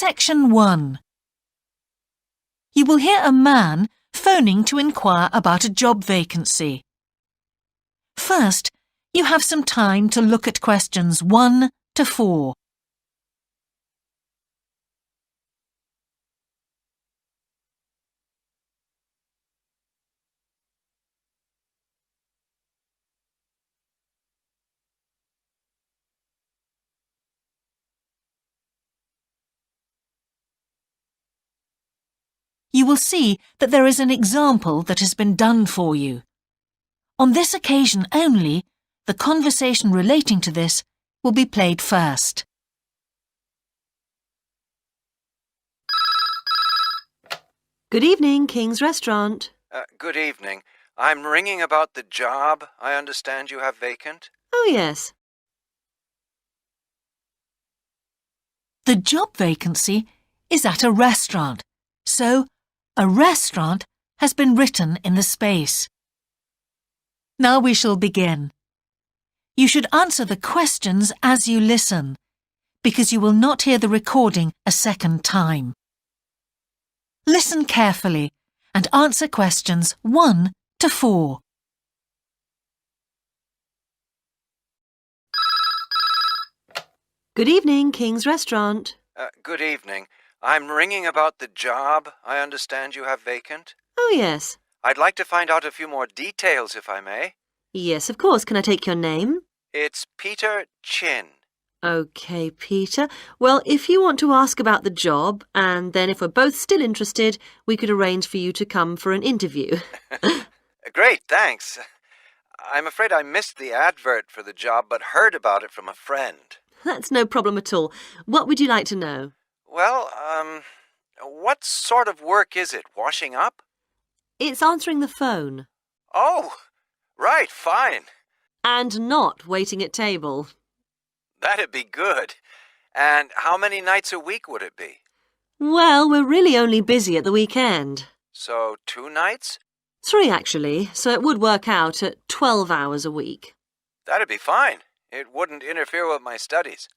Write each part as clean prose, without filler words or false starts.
Section 1. You will hear a man phoning to inquire about a job vacancy. First, you have some time to look at questions 1 to 4. You will see that there is an example that has been done for you. On this occasion only, the conversation relating to this will be played first. Good evening, King's Restaurant. Good evening. I'm ringing about the job I understand you have vacant. Oh, yes. The job vacancy is at a restaurant, so a restaurant has been written in the space. Now we shall begin. You should answer the questions as you listen, because you will not hear the recording a second time. Listen carefully and answer questions 1 to 4. Good evening, King's Restaurant. Good evening. I'm ringing about the job I understand you have vacant. Oh, yes. I'd like to find out a few more details, if I may. Yes, of course. Can I take your name? It's Peter Chin. OK, Peter. Well, if you want to ask about the job, and then if we're both still interested, we could arrange for you to come for an interview. Great, thanks. I'm afraid I missed the advert for the job, but heard about it from a friend. That's no problem at all. What would you like to know? Well, what sort of work is it? Washing up? It's answering the phone. Oh, right, fine. And not waiting at table. That'd be good. And how many nights a week would it be? Well, we're really only busy at the weekend. So 2 nights? 3, actually, so it would work out at 12 hours a week. That'd be fine. It wouldn't interfere with my studies.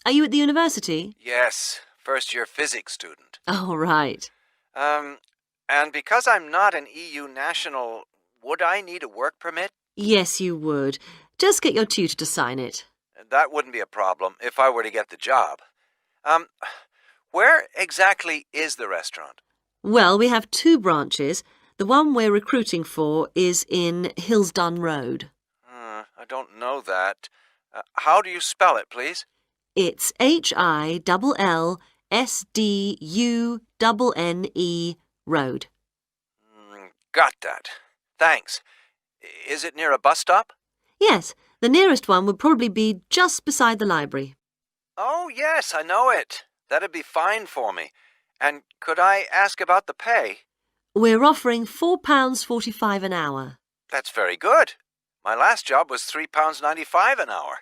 Are you at the university? Yes, first-year physics student. Oh, right. And because I'm not an EU national, would I need a work permit? Yes, you would. Just get your tutor to sign it. That wouldn't be a problem if I were to get the job. Where exactly is the restaurant? Well, we have 2 branches. The one we're recruiting for is in Hillsdon Road. I don't know that. How do you spell it, please? It's HILLSDUNNE Road. Got that. Thanks. Is it near a bus stop? Yes, the nearest one would probably be just beside the library. Oh, yes, I know it. That'd be fine for me. And could I ask about the pay? We're offering £4.45 an hour. That's very good. My last job was £3.95 an hour.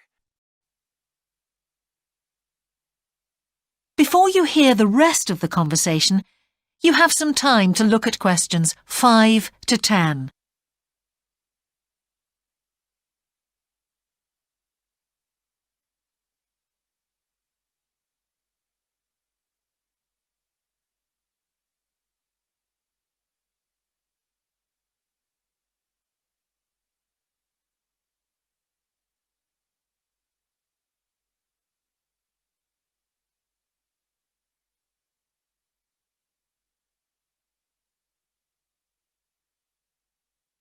Before you hear the rest of the conversation, you have some time to look at questions 5 to 10.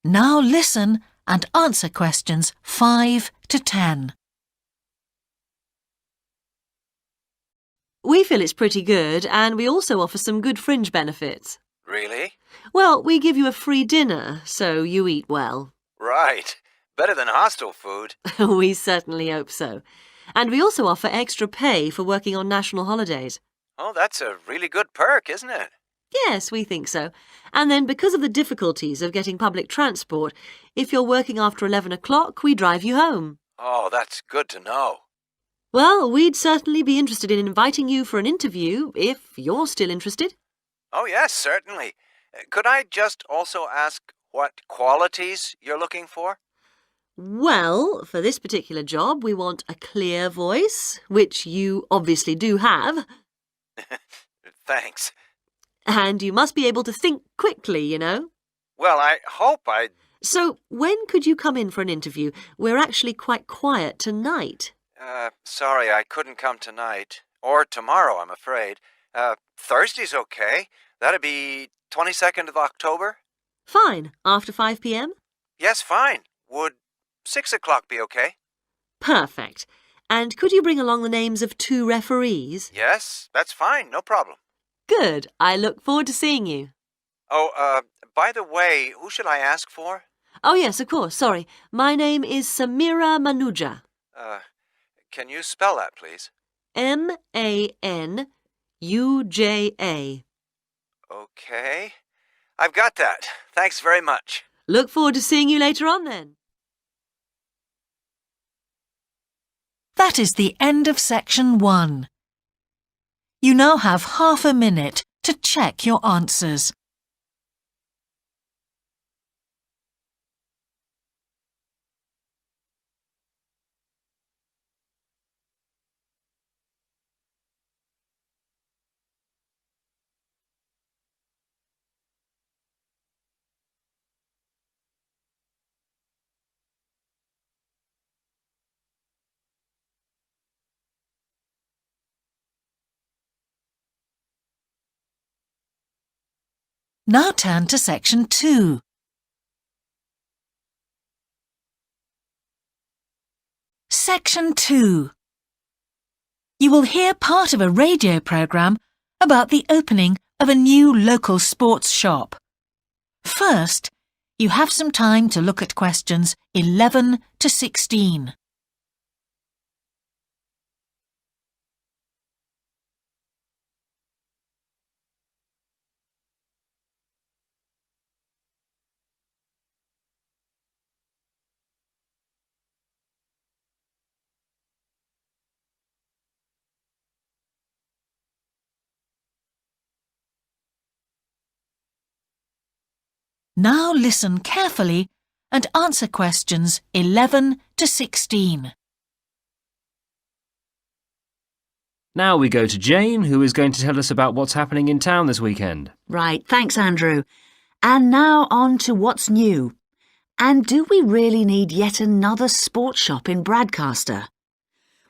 Now listen and answer questions 5 to 10. We feel it's pretty good, and we also offer some good fringe benefits. Really? Well, we give you a free dinner, so you eat well. Right. Better than hostel food. We certainly hope so. And we also offer extra pay for working on national holidays. Oh, that's a really good perk, isn't it? Yes, we think so. And then because of the difficulties of getting public transport, if you're working after 11 o'clock, we drive you home. Oh, that's good to know. Well, we'd certainly be interested in inviting you for an interview, if you're still interested. Oh, yes, certainly. Could I just also ask what qualities you're looking for? Well, for this particular job, we want a clear voice, which you obviously do have. Thanks. And you must be able to think quickly, you know. Well, I hope I... So, when could you come in for an interview? We're actually quite quiet tonight. Sorry, I couldn't come tonight. Or tomorrow, I'm afraid. Thursday's okay. That'd be 22nd of October? Fine. After 5 p.m.? Yes, fine. Would 6 o'clock be okay? Perfect. And could you bring along the names of 2 referees? Yes, that's fine. No problem. Good. I look forward to seeing you. Oh, by the way, who should I ask for? Oh, yes, of course. Sorry. My name is Samira Manuja. Can you spell that, please? Manuja. Okay. I've got that. Thanks very much. Look forward to seeing you later on then. That is the end of section 1. You now have half a minute to check your answers. Now turn to section 2. Section 2. You will hear part of a radio programme about the opening of a new local sports shop. First, you have some time to look at questions 11 to 16. Now listen carefully and answer questions 11 to 16. Now we go to Jane, who is going to tell us about what's happening in town this weekend. Right, thanks, Andrew. And now on to what's new. And do we really need yet another sports shop in Bradcaster?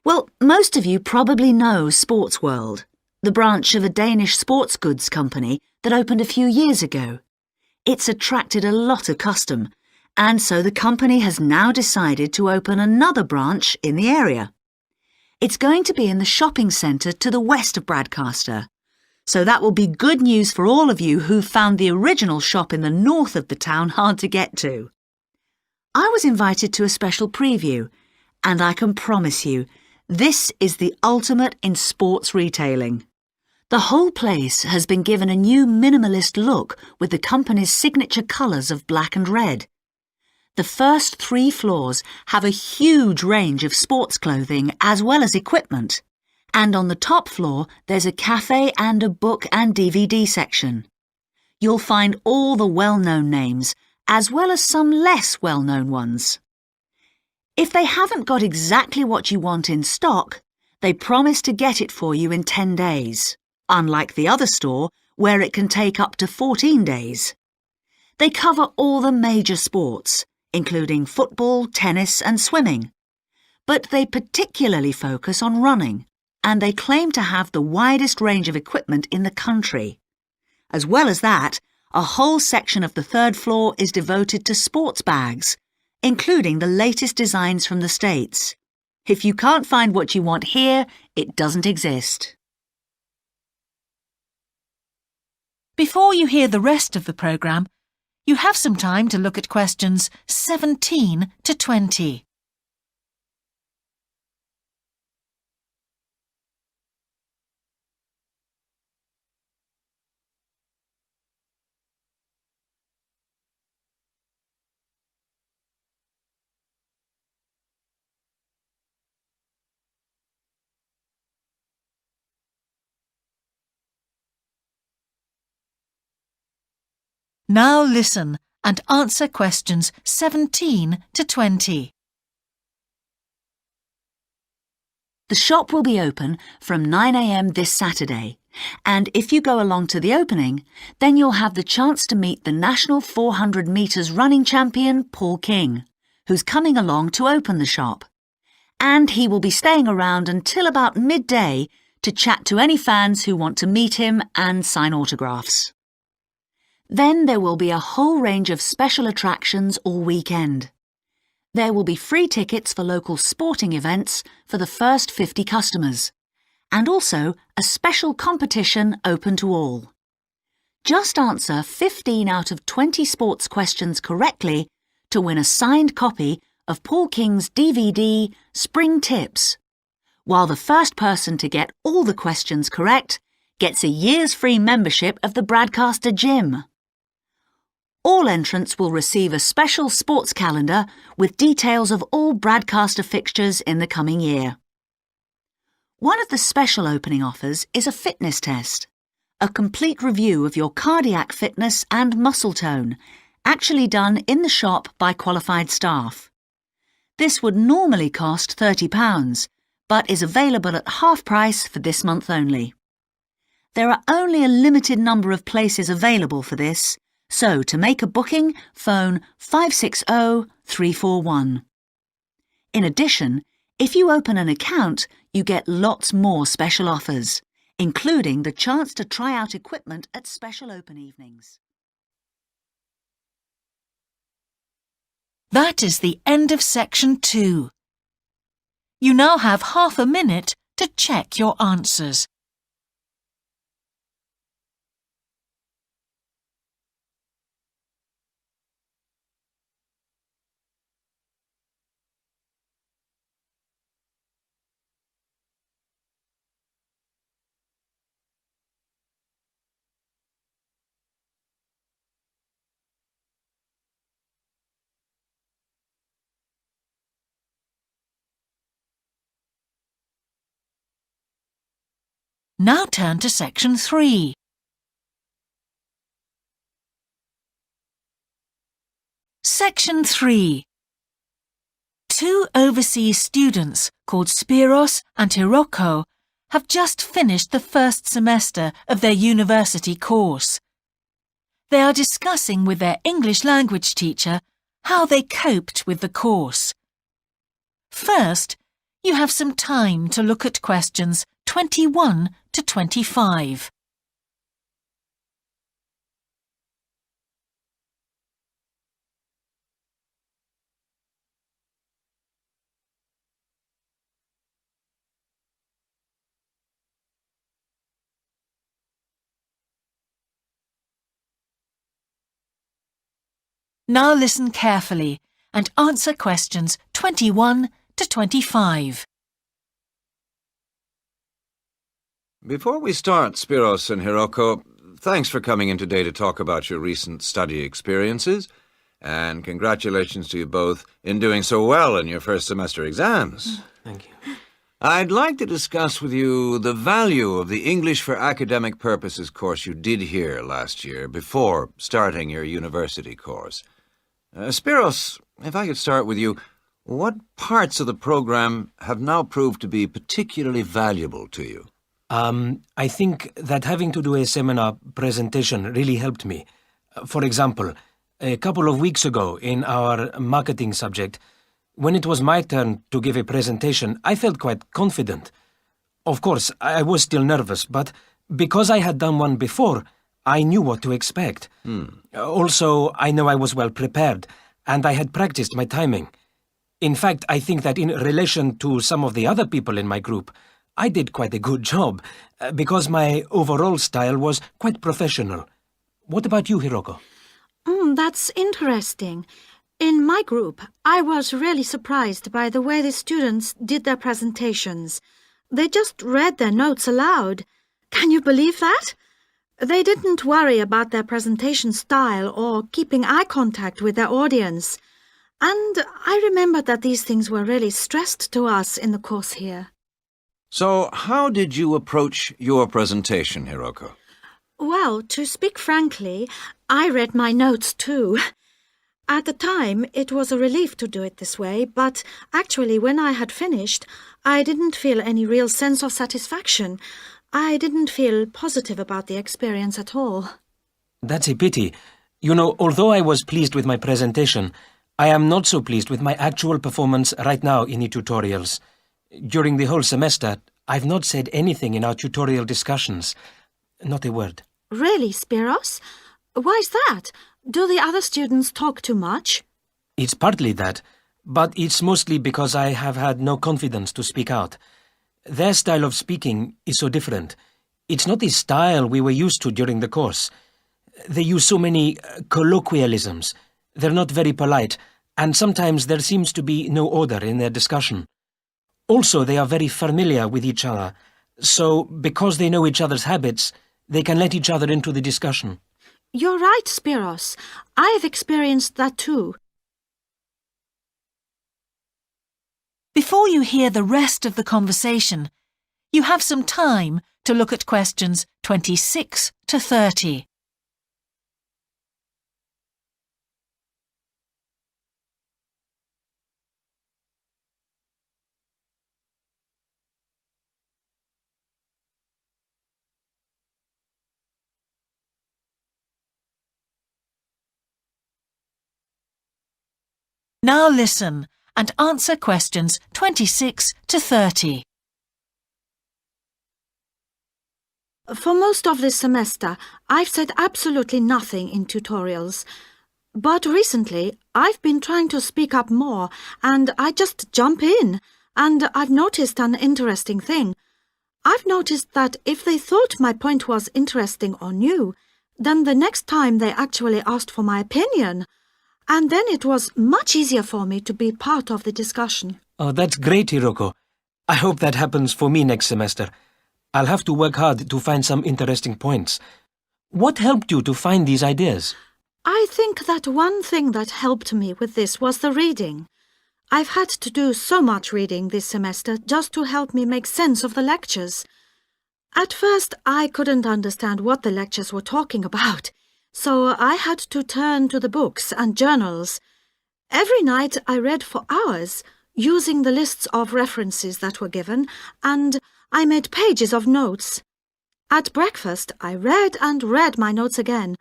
Well, most of you probably know Sports World, the branch of a Danish sports goods company that opened a few years ago. It's attracted a lot of custom, and so the company has now decided to open another branch in the area. It's going to be in the shopping centre to the west of Bradcaster, so that will be good news for all of you who found the original shop in the north of the town hard to get to. I was invited to a special preview, and I can promise you, this is the ultimate in sports retailing. The whole place has been given a new minimalist look with the company's signature colours of black and red. The first 3 floors have a huge range of sports clothing as well as equipment. And on the top floor, there's a cafe and a book and DVD section. You'll find all the well-known names, as well as some less well-known ones. If they haven't got exactly what you want in stock, they promise to get it for you in 10 days. Unlike the other store, where it can take up to 14 days. They cover all the major sports, including football, tennis and swimming. But they particularly focus on running, and they claim to have the widest range of equipment in the country. As well as that, a whole section of the 3rd floor is devoted to sports bags, including the latest designs from the States. If you can't find what you want here, it doesn't exist. Before you hear the rest of the programme, you have some time to look at questions 17 to 20. Now listen and answer questions 17 to 20. The shop will be open from 9 a.m. this Saturday, And if you go along to the opening, then you'll have the chance to meet the national 400 metres running champion, Paul King, who's coming along to open the shop. And he will be staying around until about midday to chat to any fans who want to meet him and sign autographs. Then there will be a whole range of special attractions all weekend. There will be free tickets for local sporting events for the first 50 customers, and also a special competition open to all. Just answer 15 out of 20 sports questions correctly to win a signed copy of Paul King's DVD, Spring Tips, while the first person to get all the questions correct gets a year's free membership of the Bradcaster Gym. All entrants will receive a special sports calendar with details of all Bradcaster fixtures in the coming year. One of the special opening offers is a fitness test, a complete review of your cardiac fitness and muscle tone, actually done in the shop by qualified staff. This would normally cost £30, but is available at half price for this month only. There are only a limited number of places available for this, so to make a booking, phone 560-341. In addition, if you open an account, you get lots more special offers, including the chance to try out equipment at special open evenings. That is the end of section 2. You now have half a minute to check your answers. Now turn to section 3. Section 3. Two overseas students called Spiros and Hiroko have just finished the first semester of their university course. They are discussing with their English language teacher how they coped with the course. First, you have some time to look at questions 21 to 25. Now listen carefully and answer questions 21 to 25. Before we start, Spiros and Hiroko, thanks for coming in today to talk about your recent study experiences, and congratulations to you both in doing so well in your first semester exams. Thank you. I'd like to discuss with you the value of the English for Academic Purposes course you did here last year before starting your university course. Spiros, if I could start with you, what parts of the program have now proved to be particularly valuable to you? I think that having to do a seminar presentation really helped me. For example, a couple of weeks ago in our marketing subject, when it was my turn to give a presentation, I felt quite confident. Of course, I was still nervous, but because I had done one before, I knew what to expect. Also, I know I was well prepared, and I had practiced my timing. In fact, I think that in relation to some of the other people in my group, I did quite a good job, because my overall style was quite professional. What about you, Hiroko? That's interesting. In my group, I was really surprised by the way the students did their presentations. They just read their notes aloud. Can you believe that? They didn't worry about their presentation style or keeping eye contact with their audience. And I remember that these things were really stressed to us in the course here. So, how did you approach your presentation, Hiroko? Well, to speak frankly, I read my notes too. At the time, it was a relief to do it this way, but actually when I had finished, I didn't feel any real sense of satisfaction. I didn't feel positive about the experience at all. That's a pity. You know, although I was pleased with my presentation, I am not so pleased with my actual performance right now in the tutorials. During the whole semester, I've not said anything in our tutorial discussions. Not a word. Really, Spiros? Why's that? Do the other students talk too much? It's partly that, but it's mostly because I have had no confidence to speak out. Their style of speaking is so different. It's not the style we were used to during the course. They use so many colloquialisms. They're not very polite, and sometimes there seems to be no order in their discussion. Also, they are very familiar with each other, so because they know each other's habits, they can let each other into the discussion. You're right, Spiros. I've experienced that too. Before you hear the rest of the conversation, you have some time to look at questions 26 to 30. Now listen and answer questions 26 to 30. For most of this semester, I've said absolutely nothing in tutorials. But recently, I've been trying to speak up more, and I just jump in. And I've noticed an interesting thing. I've noticed that if they thought my point was interesting or new, then the next time they actually asked for my opinion. And then it was much easier for me to be part of the discussion. Oh, that's great, Hiroko. I hope that happens for me next semester. I'll have to work hard to find some interesting points. What helped you to find these ideas? I think that one thing that helped me with this was the reading. I've had to do so much reading this semester just to help me make sense of the lectures. At first, I couldn't understand what the lectures were talking about, so I had to turn to the books and journals. Every night I read for hours, using the lists of references that were given, and I made pages of notes. At breakfast, I read and read my notes again.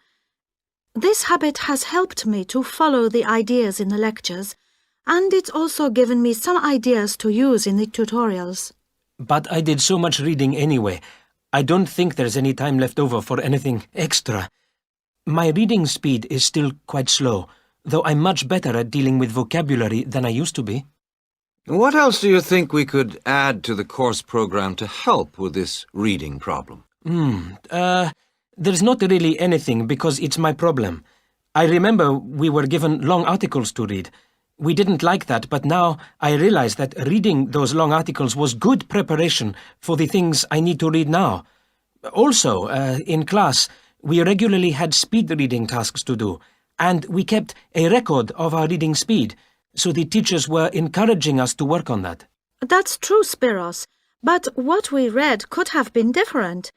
This habit has helped me to follow the ideas in the lectures, and it's also given me some ideas to use in the tutorials. But I did so much reading anyway. I don't think there's any time left over for anything extra. My reading speed is still quite slow, though I'm much better at dealing with vocabulary than I used to be. What else do you think we could add to the course program to help with this reading problem? There's not really anything because it's my problem. I remember we were given long articles to read. We didn't like that, but now I realize that reading those long articles was good preparation for the things I need to read now. Also, in class, we regularly had speed reading tasks to do, and we kept a record of our reading speed, so the teachers were encouraging us to work on that. That's true, Spiros, but what we read could have been different.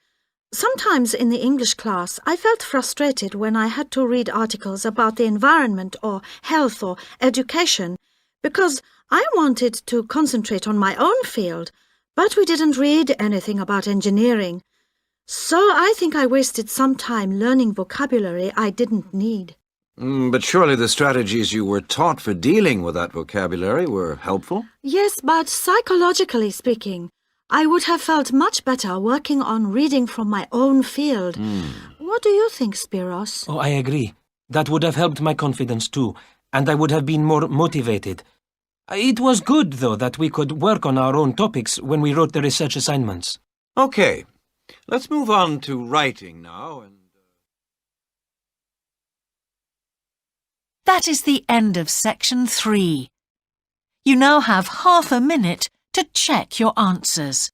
Sometimes in the English class, I felt frustrated when I had to read articles about the environment or health or education, because I wanted to concentrate on my own field, but we didn't read anything about engineering. So I think I wasted some time learning vocabulary I didn't need. But surely the strategies you were taught for dealing with that vocabulary were helpful? Yes, but psychologically speaking, I would have felt much better working on reading from my own field. What do you think, Spiros? Oh, I agree. That would have helped my confidence too, and I would have been more motivated. It was good, though, that we could work on our own topics when we wrote the research assignments. Okay, let's move on to writing now. That is the end of section 3. You now have half a minute to check your answers.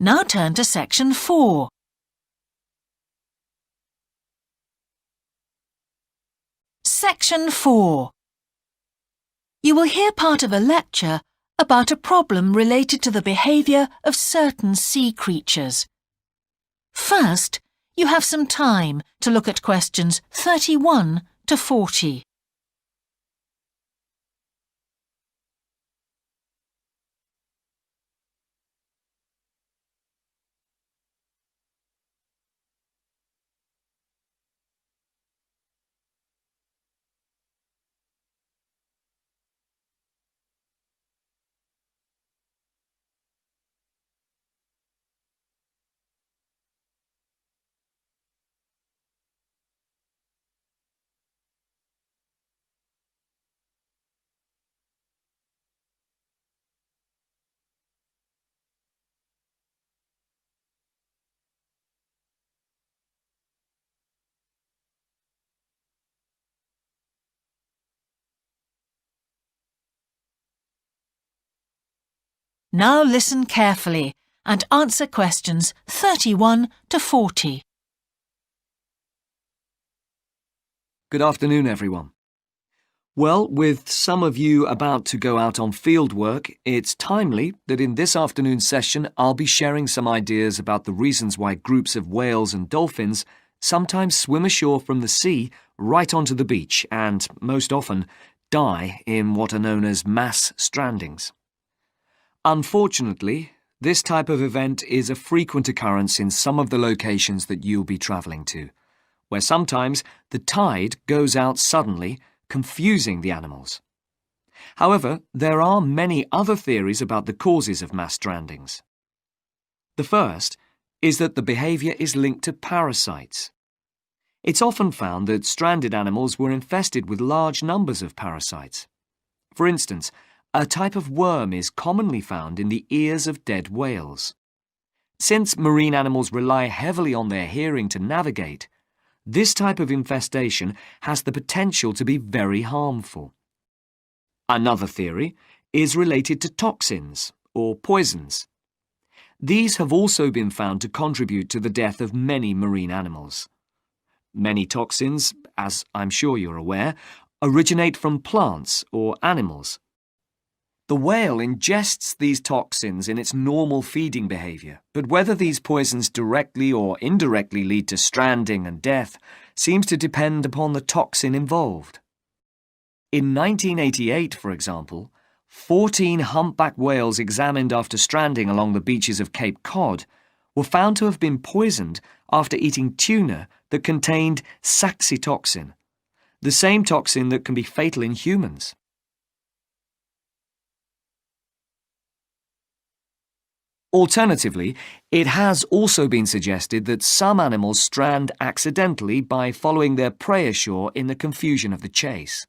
Now turn to section 4. Section 4. You will hear part of a lecture about a problem related to the behaviour of certain sea creatures. First, you have some time to look at questions 31 to 40. Now listen carefully and answer questions 31 to 40. Good afternoon, everyone. Well, with some of you about to go out on field work, it's timely that in this afternoon's session I'll be sharing some ideas about the reasons why groups of whales and dolphins sometimes swim ashore from the sea right onto the beach and, most often, die in what are known as mass strandings. Unfortunately, this type of event is a frequent occurrence in some of the locations that you'll be travelling to, where sometimes the tide goes out suddenly, confusing the animals. However, there are many other theories about the causes of mass strandings. The first is that the behaviour is linked to parasites. It's often found that stranded animals were infested with large numbers of parasites. For instance, a type of worm is commonly found in the ears of dead whales. Since marine animals rely heavily on their hearing to navigate, this type of infestation has the potential to be very harmful. Another theory is related to toxins, or poisons. These have also been found to contribute to the death of many marine animals. Many toxins, as I'm sure you're aware, originate from plants or animals. The whale ingests these toxins in its normal feeding behaviour, but whether these poisons directly or indirectly lead to stranding and death seems to depend upon the toxin involved. In 1988, for example, 14 humpback whales examined after stranding along the beaches of Cape Cod were found to have been poisoned after eating tuna that contained saxitoxin, the same toxin that can be fatal in humans. Alternatively, it has also been suggested that some animals strand accidentally by following their prey ashore in the confusion of the chase.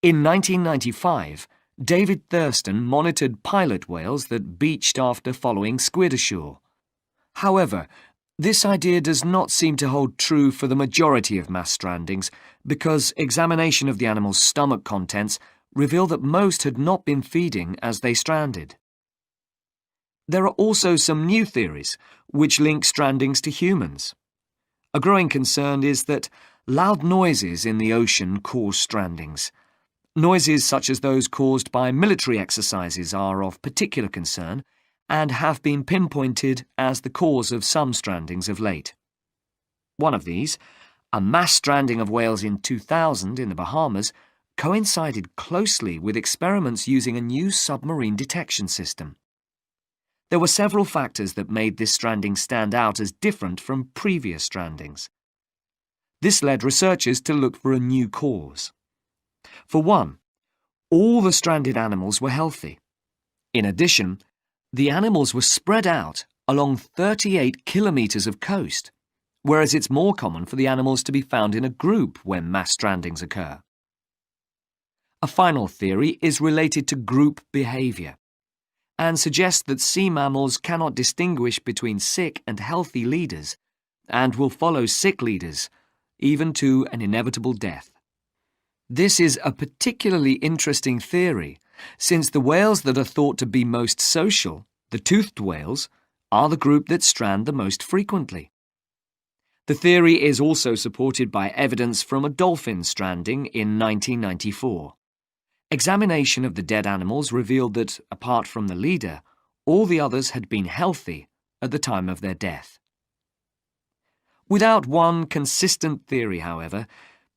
In 1995, David Thurston monitored pilot whales that beached after following squid ashore. However, this idea does not seem to hold true for the majority of mass strandings because examination of the animal's stomach contents revealed that most had not been feeding as they stranded. There are also some new theories which link strandings to humans. A growing concern is that loud noises in the ocean cause strandings. Noises such as those caused by military exercises are of particular concern and have been pinpointed as the cause of some strandings of late. One of these, a mass stranding of whales in 2000 in the Bahamas, coincided closely with experiments using a new submarine detection system. There were several factors that made this stranding stand out as different from previous strandings. This led researchers to look for a new cause. For one, all the stranded animals were healthy. In addition, the animals were spread out along 38 kilometres of coast, whereas it's more common for the animals to be found in a group when mass strandings occur. A final theory is related to group behaviour and suggests that sea mammals cannot distinguish between sick and healthy leaders and will follow sick leaders, even to an inevitable death. This is a particularly interesting theory, since the whales that are thought to be most social, the toothed whales, are the group that strand the most frequently. The theory is also supported by evidence from a dolphin stranding in 1994. Examination of the dead animals revealed that, apart from the leader, all the others had been healthy at the time of their death. Without one consistent theory, however,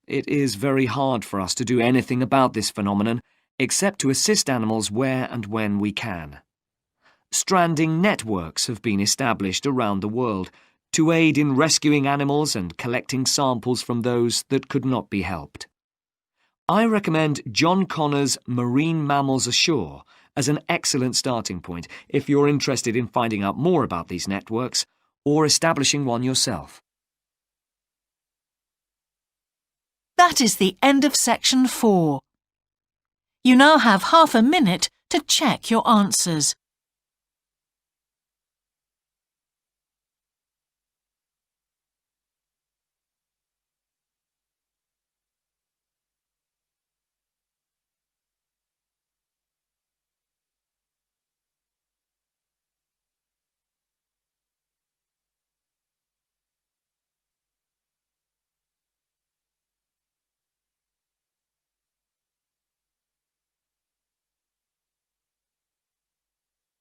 it is very hard for us to do anything about this phenomenon except to assist animals where and when we can. Stranding networks have been established around the world to aid in rescuing animals and collecting samples from those that could not be helped. I recommend John Connor's Marine Mammals Ashore as an excellent starting point if you're interested in finding out more about these networks or establishing one yourself. That is the end of section 4. You now have half a minute to check your answers.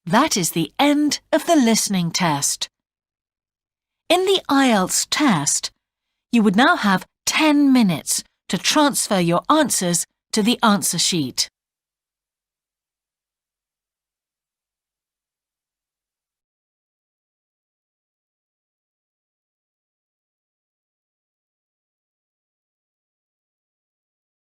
That is the end of the listening test. In the IELTS test, you would now have 10 minutes to transfer your answers to the answer sheet.